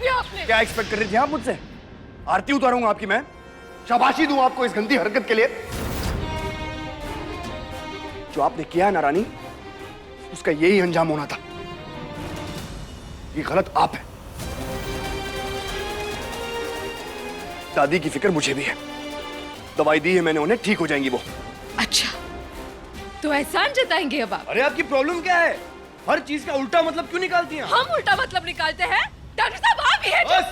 दिया आपने। क्या एक्सपेक्ट कर रही थी आप मुझसे? आरती उतारूंगा आपकी मैं? शाबाशी दूं आपको इस गंदी हरकत के लिए? जो आपने किया है ना रानी, उसका यही अंजाम होना था। ये गलत आप है। दादी की फिक्र मुझे भी है। दवाई दी है मैंने उन्हें, ठीक हो जाएंगी वो। अच्छा, तो एहसान जताएंगे अब आप? अरे आपकी प्रॉब्लम क्या है? हर चीज का उल्टा मतलब क्यों निकालती हैं? हम उल्टा मतलब निकालते हैं? डॉक्टर साहब आप ही हैं जो... बस।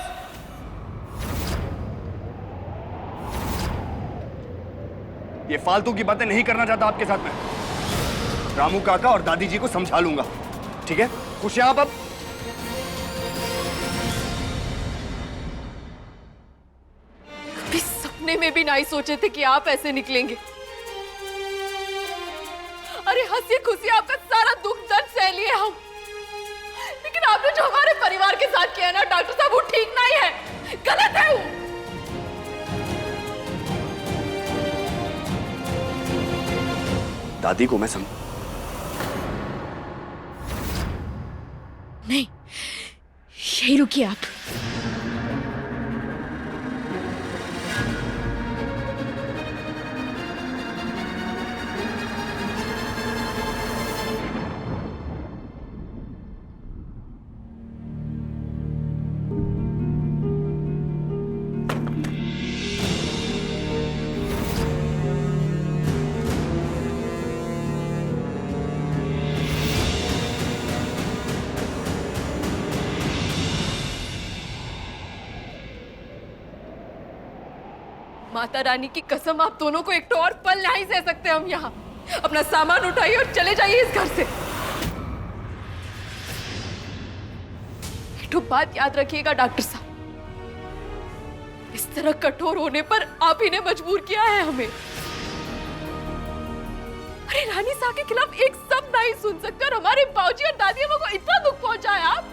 ये फालतू की बातें नहीं करना चाहता आपके साथ में। रामू काका और दादी जी को समझा लूंगा, ठीक है? खुश हैं आप अब? कभी सपने में भी नहीं सोचे थे कि आप ऐसे निकलेंगे। अरे हंसी खुशी आपका सारा दुख दर्द सह लिए हम, लेकिन आपने जो हमारे परिवार के साथ किया ना डॉक्टर साहब, वो ठीक नहीं है, गलत है वो। दादी को मैं नहीं, यही रुकिए आप। माता रानी की कसम, आप दोनों को एक तो और पल नहीं सह सकते हम यहाँ। अपना सामान उठाइए और चले जाइए इस घर से। एक तो बात याद रखिएगा डॉक्टर साहब, इस तरह कठोर होने पर आप ही ने मजबूर किया है हमें। अरे रानी साहब के खिलाफ एक शब्द नहीं सुन सकते और हमारे बाबूजी और दादी अम्मा को इतना दुख पहुंचाया आप।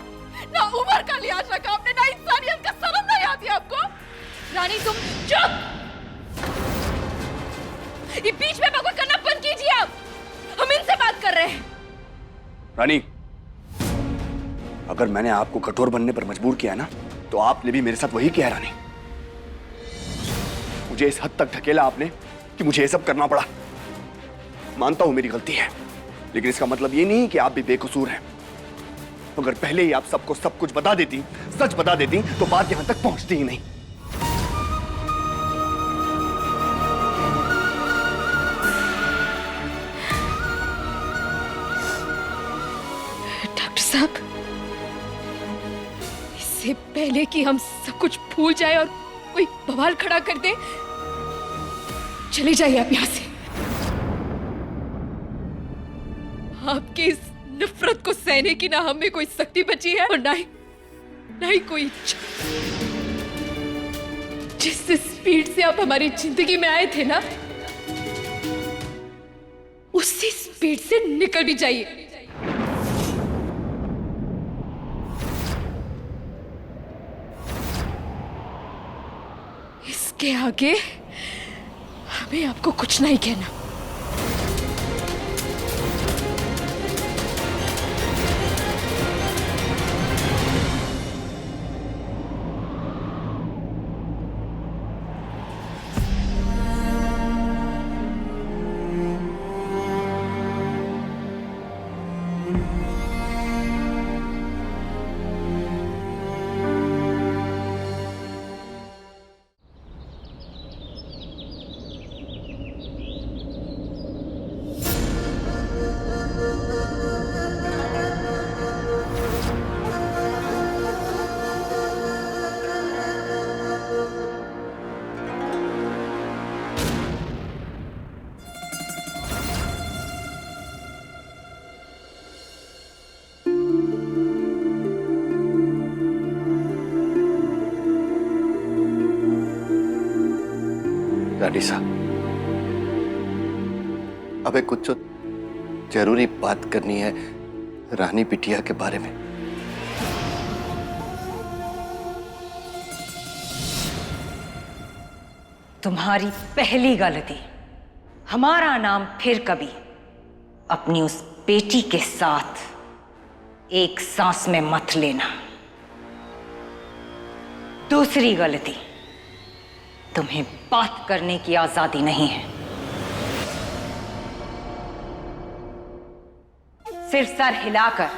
ना उम्र का लिहाज रखा आपने, ना इंसानियत का शर्म नहीं आती आपको। रानी तुम चुप, ये बीच में बकवास करना बंद कीजिए आप। हम इनसे बात कर रहे हैं। रानी, अगर मैंने आपको कठोर बनने पर मजबूर किया ना, तो आपने भी मेरे साथ वही किया रानी। मुझे इस हद तक ढकेला आपने कि मुझे ये सब करना पड़ा। मानता हूं मेरी गलती है, लेकिन इसका मतलब ये नहीं कि आप भी बेकसूर हैं। अगर पहले ही आप सबको सब कुछ बता देती, सच बता देती, तो बात यहां तक पहुंचती ही नहीं। साहब, इससे पहले कि हम सब कुछ भूल जाए और कोई बवाल खड़ा कर दे, चले जाइए आप यहां से। आपके इस नफरत को सहने की ना हमें कोई शक्ति बची है और ना ही कोई इच्छा। जिस स्पीड से आप हमारी जिंदगी में आए थे ना, उसी स्पीड से निकल भी जाइए। के आगे हमें आपको कुछ नहीं कहना। रानी साहब, अबे कुछ तो जरूरी बात करनी है रानी बिटिया के बारे में। तुम्हारी पहली गलती, हमारा नाम फिर कभी अपनी उस बेटी के साथ एक सांस में मत लेना। दूसरी गलती, तुम्हें बात करने की आजादी नहीं है, सिर्फ सर हिलाकर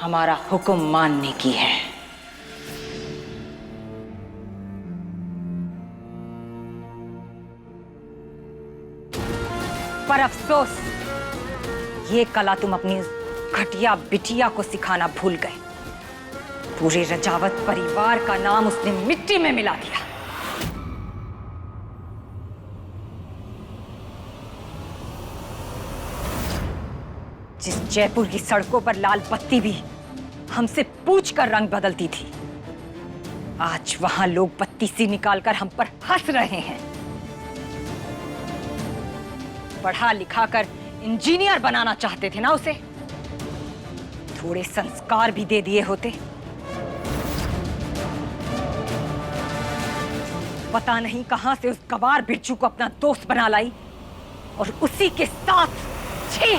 हमारा हुक्म मानने की है। पर अफसोस, ये कला तुम अपनी घटिया बिटिया को सिखाना भूल गए। पूरे रजावत परिवार का नाम उसने मिट्टी में मिला दिया। जिस जयपुर की सड़कों पर लाल बत्ती भी हमसे पूछ कर रंग बदलती थी, आज वहां लोग बत्ती सी निकालकर हम पर हंस रहे हैं। पढ़ा लिखा कर इंजीनियर बनाना चाहते थे ना उसे, थोड़े संस्कार भी दे दिए होते। पता नहीं कहां से उस गवार बिरजू को अपना दोस्त बना लाई और उसी के साथ छी!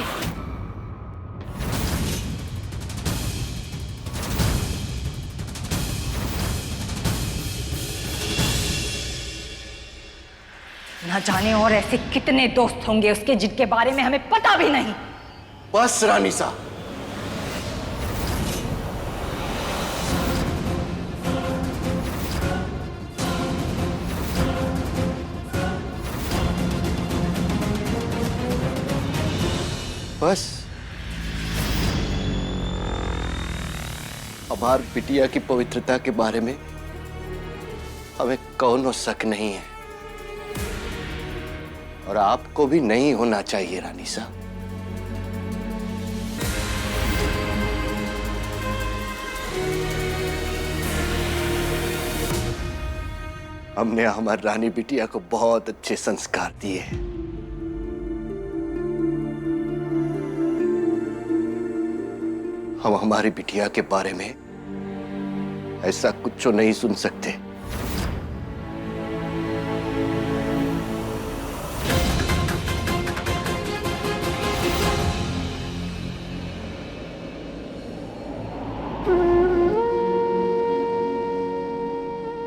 न जाने और ऐसे कितने दोस्त होंगे उसके जिनके बारे में हमें पता भी नहीं। बस रानी साहब, बस हमार बिटिया की पवित्रता के बारे में हमें कौनो शक नहीं है और आपको भी नहीं होना चाहिए रानी साहब। हमने हमारी रानी बिटिया को बहुत अच्छे संस्कार दिए हैं। हम हमारी बिटिया के बारे में ऐसा कुछ नहीं सुन सकते।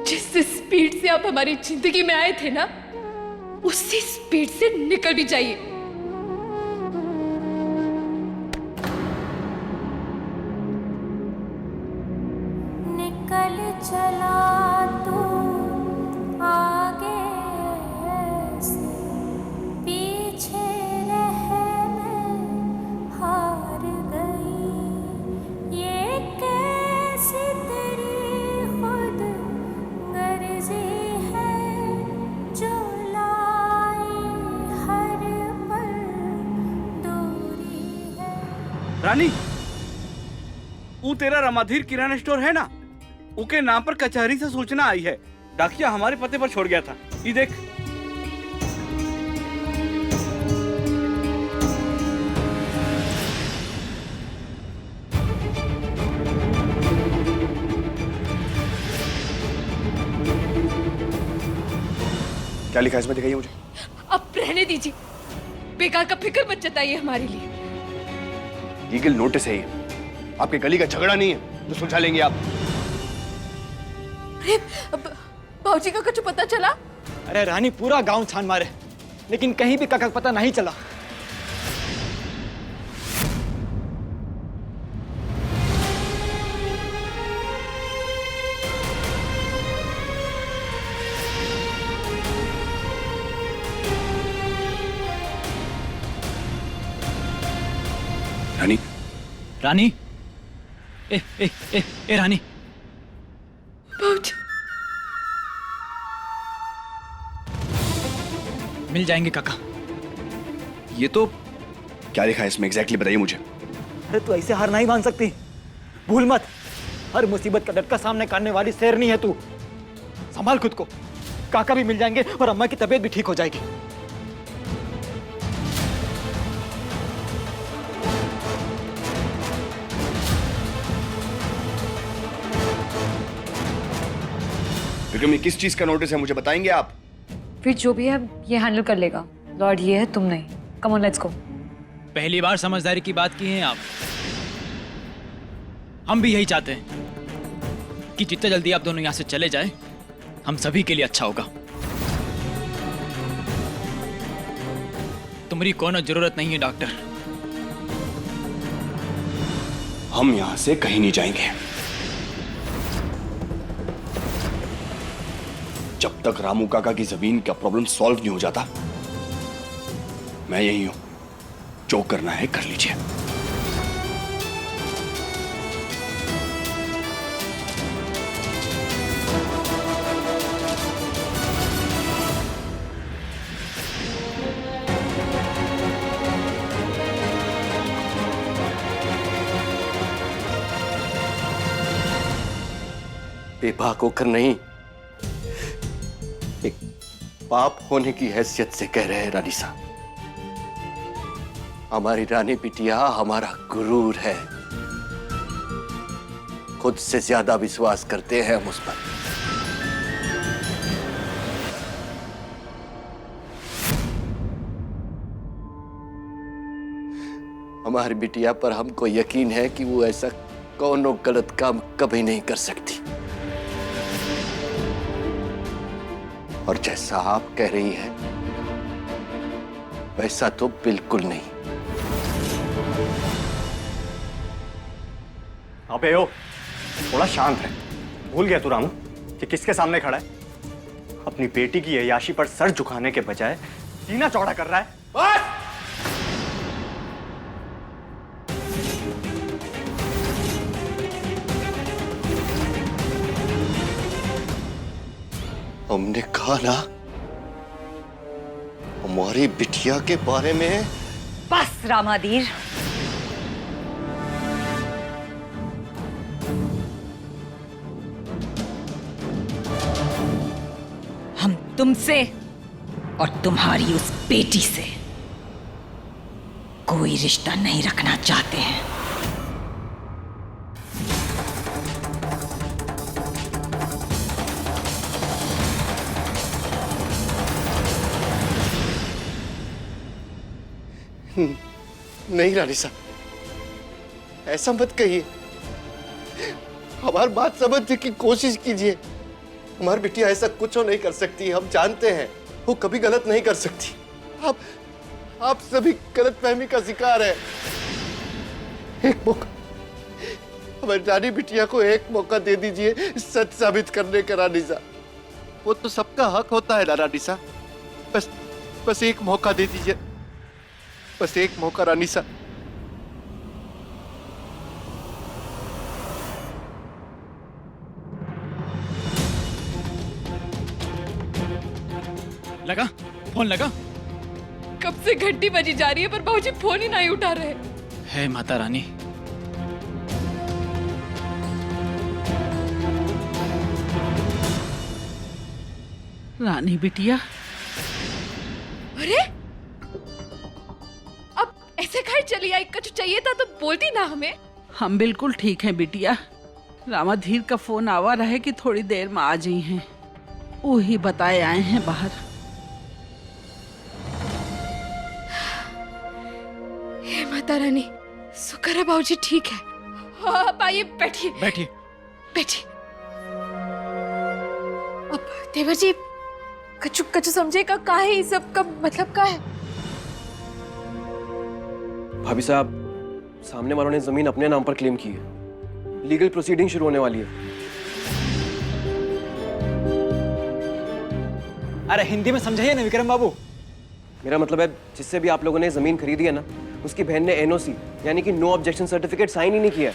जिस स्पीड से आप हमारी जिंदगी में आए थे ना, उसी स्पीड से निकल भी जाइए। निकल चला तू आगे से, पीछे रह मैं हार गई। ये कैसी तेरी खुद गर्जी है जो लाई हर पल दूरी है। रानी, वो तेरा रमाधीर किराना स्टोर है ना, उके नाम पर कचहरी से सूचना आई है। डाकिया हमारे पते पर छोड़ गया था। ये देख। क्या लिखा है इसमें, दिखाइए मुझे। अब रहने दीजिए, बेकार का फिक्र मत जताइए हमारे लिए। लीगल नोटिस है ये, आपके गली का झगड़ा नहीं है जो सुलझा लेंगे आप। अरे बाबूजी का कुछ पता चला? अरे रानी, पूरा गांव छान मारे लेकिन कहीं भी काका का पता नहीं चला। रानी, रानी, ए ए ए ए रानी, बाबूजी मिल जाएंगे काका। ये तो क्या लिखा है इसमें एग्जैक्टली बताइए मुझे। अरे तू ऐसे हार नहीं मान सकती, भूल मत, हर मुसीबत का डट का सामने करने वाली शेरनी है तू। संभाल खुद को, काका भी मिल जाएंगे और अम्मा की तबीयत भी ठीक हो जाएगी। विक्रम, ये किस चीज का नोटिस है मुझे बताएंगे आप? फिर जो भी है ये हैंडल कर लेगा। लॉर्ड ये है, तुम नहीं। Come on, let's go. पहली बार समझदारी की बात की है आप। हम भी यही चाहते हैं। कि जितना जल्दी आप दोनों यहाँ से चले जाएं, हम सभी के लिए अच्छा होगा। तुम्हारी कोनो जरूरत नहीं है डॉक्टर। हम यहां से कहीं नहीं जाएंगे जब तक रामू काका की जमीन का प्रॉब्लम सॉल्व नहीं हो जाता। मैं यही हूं, जो करना है कर लीजिए। बेबाक होकर नहीं, एक बाप होने की हैसियत से कह रहे हैं रानी साहब। हमारी रानी बिटिया हमारा गुरूर है। खुद से ज्यादा विश्वास करते हैं हम उस पर। हमारी बिटिया पर हमको यकीन है कि वो ऐसा कौनो गलत काम कभी नहीं कर सकती। और जैसा आप कह रही हैं, वैसा तो बिल्कुल नहीं। अबे ओ, थोड़ा शांत रह। भूल गया तू रामू कि किसके सामने खड़ा है? अपनी बेटी की अय्याशी पर सर झुकाने के बजाय सीना चौड़ा कर रहा है। बस! हमने कहा ना, हमारी बिटिया के बारे में। बस रामाधीर, हम तुमसे और तुम्हारी उस बेटी से कोई रिश्ता नहीं रखना चाहते हैं। नहीं रानी साहब, ऐसा मत कहिए। हमारी बात समझने की कोशिश कीजिए। हमारी बिटिया ऐसा कुछ नहीं कर सकती। हम जानते हैं वो कभी गलत नहीं कर सकती। आप सभी गलतफहमी का शिकार है। एक मौका, हमारी रानी बिटिया को एक मौका दे दीजिए सच साबित करने का रानी साहब। वो तो सबका हक होता है ना रानी साहब। बस एक मौका दे दीजिए, बस एक मौका रानी साहब। लगा फोन लगा? कब से घंटी बजी जा रही है पर बाबूजी फोन ही नहीं उठा रहे। है माता रानी। रानी बिटिया, अरे अब ऐसे खाई चली आई। कुछ चाहिए था तो बोलती ना हमें। हम बिल्कुल ठीक हैं बिटिया। रामाधीर का फोन आवा रहा है कि थोड़ी देर में आ जाई हैं। वो ही बताए आए हैं बाहर। हे माता रानी, शुक्र है बाबूजी ठीक है। हाँ आप आइए, बैठिए बैठिए बैठिए। अब देवर जी कचु कचु समझेगा का है इस सब का मतलब का है? भाभी साहब, सामने वालों ने जमीन अपने नाम पर क्लेम की है। लीगल प्रोसीडिंग शुरू होने वाली है। अरे हिंदी में समझाइए ना विक्रम बाबू। मेरा मतलब है, जिससे भी आप लोगों ने जमीन खरीदी है ना, उसकी बहन ने एनओसी यानी कि नो ऑब्जेक्शन सर्टिफिकेट साइन ही नहीं किया।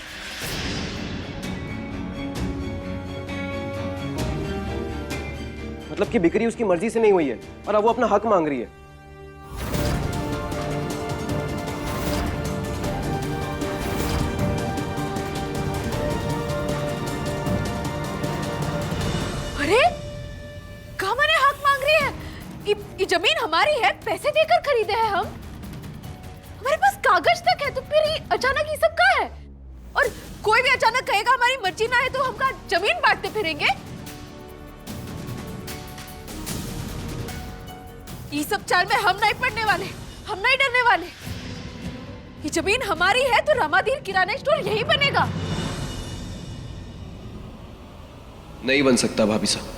मतलब कि बिक्री उसकी मर्जी से नहीं हुई है और अब वो अपना हक मांग रही है। अरे कहाँ मैंने हक मांग रही है? ये जमीन हमारी है, पैसे देकर खरीदे हैं हम। हमारे पास कागज तक है, तो फिर ये अचानक ये सब का है? और कोई भी अचानक कहेगा हमारी मर्जी ना है तो हम का जमीन बांटते फिरेंगे? ये सब चाल में हम नहीं पड़ने वाले, हम नहीं डरने वाले। ये जमीन हमारी है तो रामाधीर किराना स्टोर यही बनेगा। नहीं बन सकता भाभी साहब।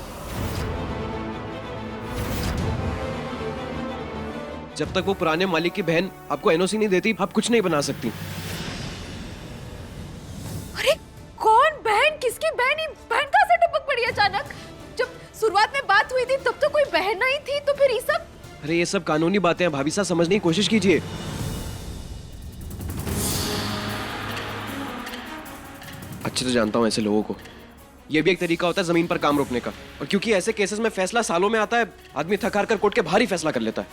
जब तक वो पुराने मालिक की बहन आपको एनओसी नहीं देती, आप कुछ नहीं बना सकती। अरे कौन बहन, किसकी बहन? ये बहन कहाँ से टपक पड़ी अचानक? जब शुरुआत में बात हुई थी तब तो कोई बहन नहीं थी, तो फिर ये सब? अरे ये सब कानूनी बातें हैं भाभी साहब, समझने की कोशिश कीजिए। अच्छे से जानता हूं ऐसे लोगों को। ये भी एक तरीका होता है जमीन पर काम रोकने का, और क्योंकि ऐसे केसेस में फैसला सालों में आता है, आदमी थक हार कर कोर्ट के बाहर ही फैसला कर लेता है।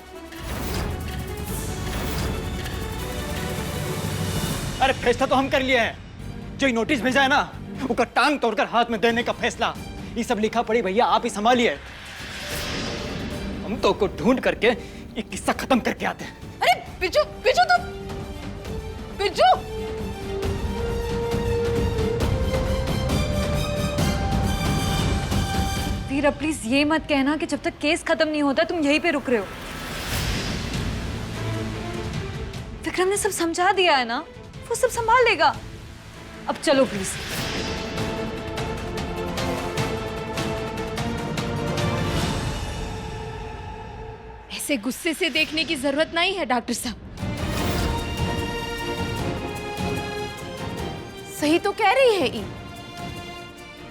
अरे फैसला तो हम कर लिए हैं, जो नोटिस भेजा है ना, उसका टांग तोड़कर हाथ में देने का फैसला। ये सब लिखा पड़ी भैया, आप ही संभालिए। हम तो को ढूंढ करके ये किस्सा खत्म करके आते हैं। अरे बिजू, बिजू तो बिजू, वीरा प्लीज ये मत कहना कि जब तक केस खत्म नहीं होता तुम यहीं पे रुक रहे हो। विक्रम ने सब समझा दिया है ना, वो सब संभाल लेगा। अब चलो प्लीज। ऐसे गुस्से से देखने की जरूरत नहीं है डॉक्टर साहब। सही तो कह रही है ये,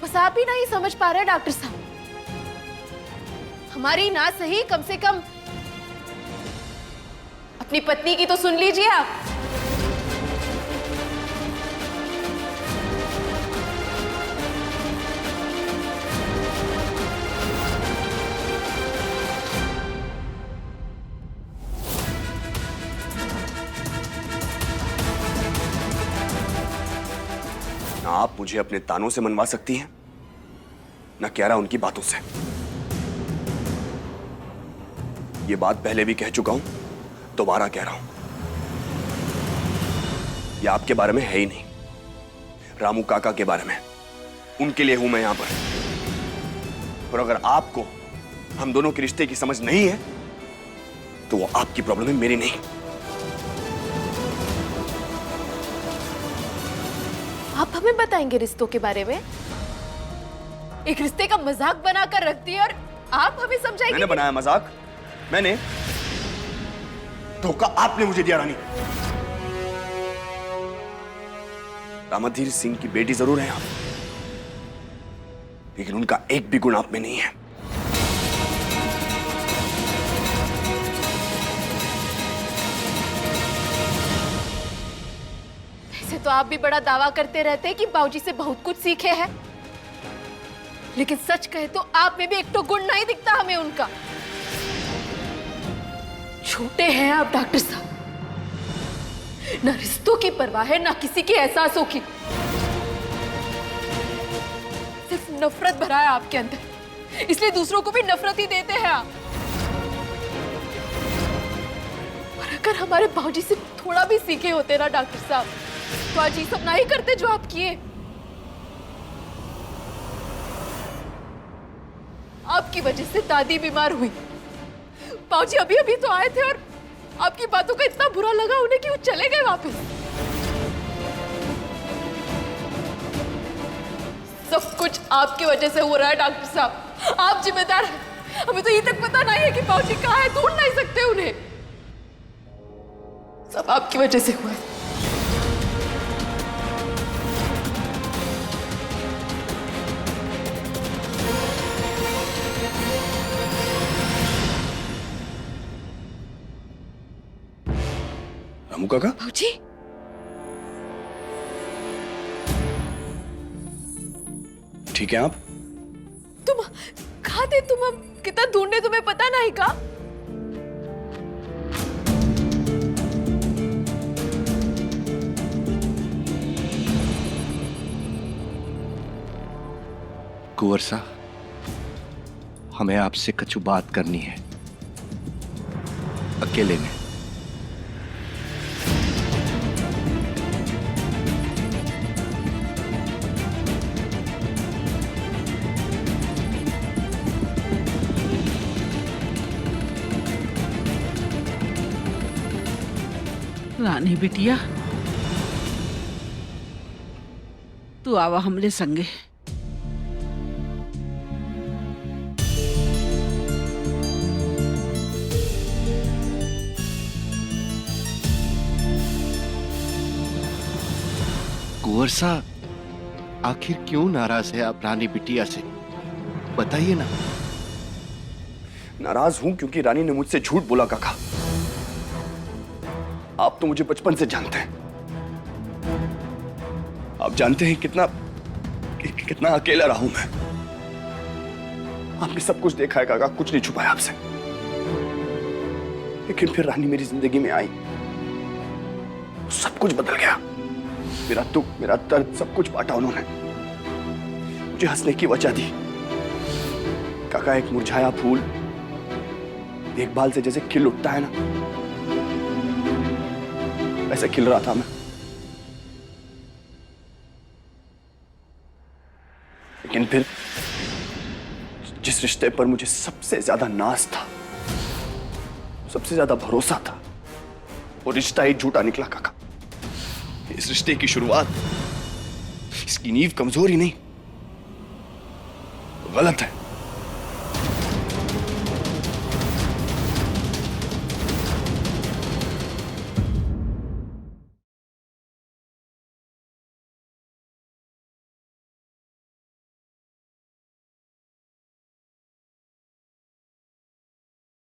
बस आप ही नहीं समझ पा रहे डॉक्टर साहब। हमारी ना सही, कम से कम अपनी पत्नी की तो सुन लीजिए आप। ना आप मुझे अपने तानों से मनवा सकती हैं, ना क्यारा उनकी बातों से। ये बात पहले भी कह चुका हूं, दोबारा कह रहा हूं, ये आपके बारे में है ही नहीं, रामू काका के बारे में। उनके लिए हूं मैं यहां पर। और अगर आपको हम दोनों के रिश्ते की समझ नहीं है तो वो आपकी प्रॉब्लम है, मेरी नहीं। आप हमें बताएंगे रिश्तों के बारे में? एक रिश्ते का मजाक बनाकर रख दिया और आप हमें समझाएंगे? मैंने बनाया मजाक? मैंने? धोखा आपने मुझे दिया रानी। रामाधीर सिंह की बेटी जरूर है आप, लेकिन उनका एक भी गुण आप में नहीं है। वैसे तो आप भी बड़ा दावा करते रहते हैं कि बाबूजी से बहुत कुछ सीखे हैं, लेकिन सच कहे तो आप में भी एक तो गुण नहीं दिखता हमें उनका। छोटे हैं आप डॉक्टर साहब, ना रिश्तों की परवाह है, ना किसी के एहसासों की। सिर्फ नफरत भरा है आपके अंदर, इसलिए दूसरों को भी नफरत ही देते हैं आप। और अगर हमारे बाबूजी से थोड़ा भी सीखे होते ना डॉक्टर साहब, तो आज ये सब नहीं करते जो आप किए। आपकी वजह से दादी बीमार हुई, बाबूजी अभी अभी तो आए थे और आपकी बातों का इतना बुरा लगा उन्हें कि वो चले गए वापस। सब कुछ आपकी वजह से हो रहा है डॉक्टर साहब, आप जिम्मेदार हैं। हमें तो ये तक पता नहीं है कि बाबूजी कहाँ है, ढूंढ नहीं सकते उन्हें। सब आपकी वजह से हुआ है। रामू काका? बाबूजी, ठीक है आप? तुम कहाँ थे? तुम हम कितना ढूंढे तुम्हें पता नहीं का? कुंवर साहब, हमें आपसे कछु बात करनी है, अकेले में। रानी बिटिया, तू आवा हमरे संगे। कुंवर सा, आखिर क्यों नाराज है आप रानी बिटिया से? बताइए ना। नाराज हूं क्योंकि रानी ने मुझसे झूठ बोला काका। आप तो मुझे बचपन से जानते हैं। आप जानते हैं कितना अकेला रहा हूं मैं। आपने सब कुछ देखा है काका, कुछ नहीं छुपाया आपसे। लेकिन फिर रानी मेरी जिंदगी में आई, सब कुछ बदल गया। मेरा दुख, मेरा दर्द, सब कुछ बांटा उन्होंने। मुझे हंसने की वजह दी। काका, एक मुरझाया फूल देखभाल से जैसे खिल उठता है ना, वैसे खिल रहा था मैं। लेकिन फिर जिस रिश्ते पर मुझे सबसे ज्यादा नाज था, सबसे ज्यादा भरोसा था, वो रिश्ता ही झूठा निकला काका। इस रिश्ते की शुरुआत, इसकी नींव कमजोर ही नहीं, गलत है।